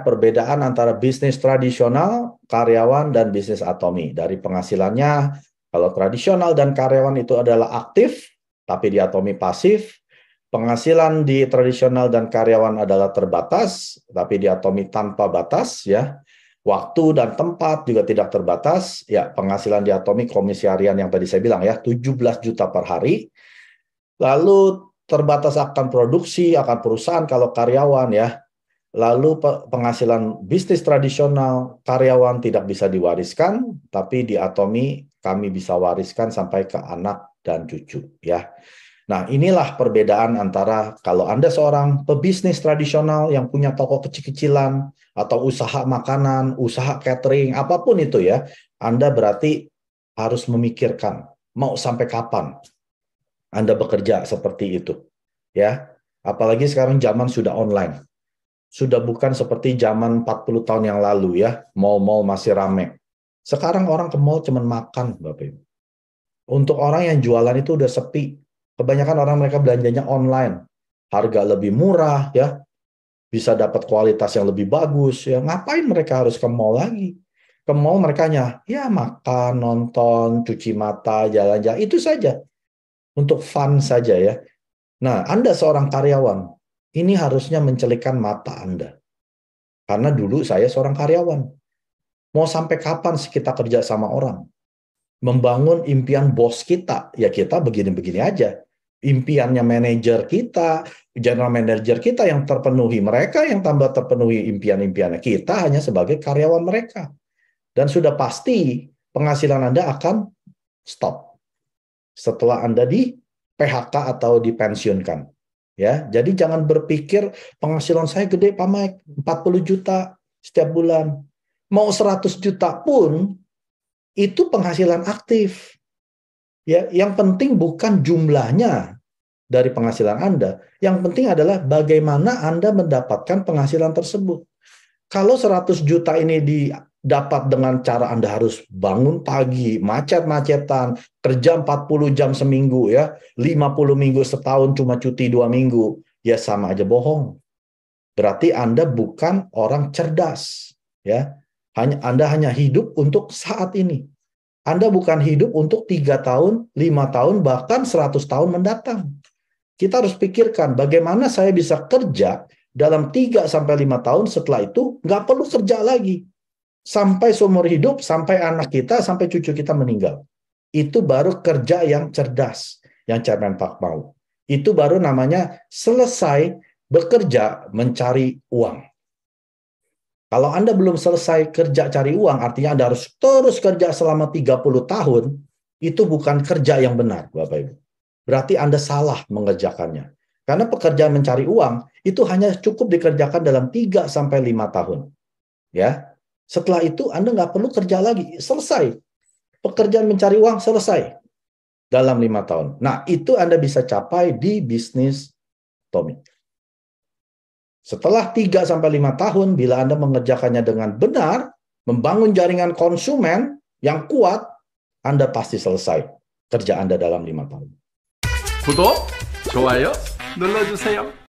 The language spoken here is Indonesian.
perbedaan antara bisnis tradisional, karyawan, dan bisnis Atomi. Dari penghasilannya, kalau tradisional dan karyawan itu adalah aktif, tapi di Atomi pasif. Penghasilan di tradisional dan karyawan adalah terbatas, tapi di Atomi tanpa batas, ya. Waktu dan tempat juga tidak terbatas. Ya, penghasilan di Atomi komisi harian yang tadi saya bilang ya, 17 juta per hari. Lalu terbatas akan produksi, akan perusahaan kalau karyawan ya. Lalu penghasilan bisnis tradisional, karyawan tidak bisa diwariskan, tapi di Atomi kami bisa wariskan sampai ke anak dan cucu ya. Nah, inilah perbedaan antara kalau Anda seorang pebisnis tradisional yang punya toko kecil-kecilan atau usaha makanan, usaha catering, apapun itu ya, Anda berarti harus memikirkan mau sampai kapan Anda bekerja seperti itu. Ya. Apalagi sekarang zaman sudah online. Sudah bukan seperti zaman 40 tahun yang lalu ya, mall-mall masih rame. Sekarang orang ke mall cuma makan, Bapak Ibu. Untuk orang yang jualan itu udah sepi. Kebanyakan orang mereka belanjanya online. Harga lebih murah ya, bisa dapat kualitas yang lebih bagus ya. Ngapain mereka harus ke mall lagi? Ke mall mereka hanya ya makan, nonton, cuci mata, jalan-jalan, itu saja. Untuk fun saja ya. Nah, Anda seorang karyawan, ini harusnya mencelikkan mata Anda. Karena dulu saya seorang karyawan. Mau sampai kapan sih kita kerja sama orang? Membangun impian bos kita, ya kita begini-begini aja. Impiannya manajer kita, general manager kita yang terpenuhi, mereka yang tambah terpenuhi impian-impiannya. Kita hanya sebagai karyawan mereka. Dan sudah pasti penghasilan Anda akan stop setelah Anda di PHK atau dipensiunkan. Ya, jadi jangan berpikir penghasilan saya gede Pak Mike, 40 juta setiap bulan. Mau 100 juta pun itu penghasilan aktif. Ya, yang penting bukan jumlahnya dari penghasilan Anda. Yang penting adalah bagaimana Anda mendapatkan penghasilan tersebut. Kalau 100 juta ini didapat dengan cara Anda harus bangun pagi, macet-macetan, kerja 40 jam seminggu ya, 50 minggu setahun cuma cuti 2 minggu, ya sama aja bohong. Berarti Anda bukan orang cerdas, ya. Anda hanya hidup untuk saat ini. Anda bukan hidup untuk 3 tahun, 5 tahun, bahkan 100 tahun mendatang. Kita harus pikirkan bagaimana saya bisa kerja dalam 3-5 tahun, setelah itu nggak perlu kerja lagi. Sampai seumur hidup, sampai anak kita, sampai cucu kita meninggal. Itu baru kerja yang cerdas, yang Chairman Park mau. Itu baru namanya selesai bekerja mencari uang. Kalau Anda belum selesai kerja cari uang, artinya Anda harus terus kerja selama 30 tahun, itu bukan kerja yang benar, Bapak Ibu. Berarti Anda salah mengerjakannya. Karena pekerjaan mencari uang, itu hanya cukup dikerjakan dalam 3-5 tahun. Ya, setelah itu Anda nggak perlu kerja lagi, selesai. Pekerjaan mencari uang selesai dalam 5 tahun. Nah, itu Anda bisa capai di bisnis Atomi. Setelah 3-5 tahun, bila Anda mengerjakannya dengan benar, membangun jaringan konsumen yang kuat, Anda pasti selesai kerja Anda dalam 5 tahun. 구독, 좋아요 눌러주세요.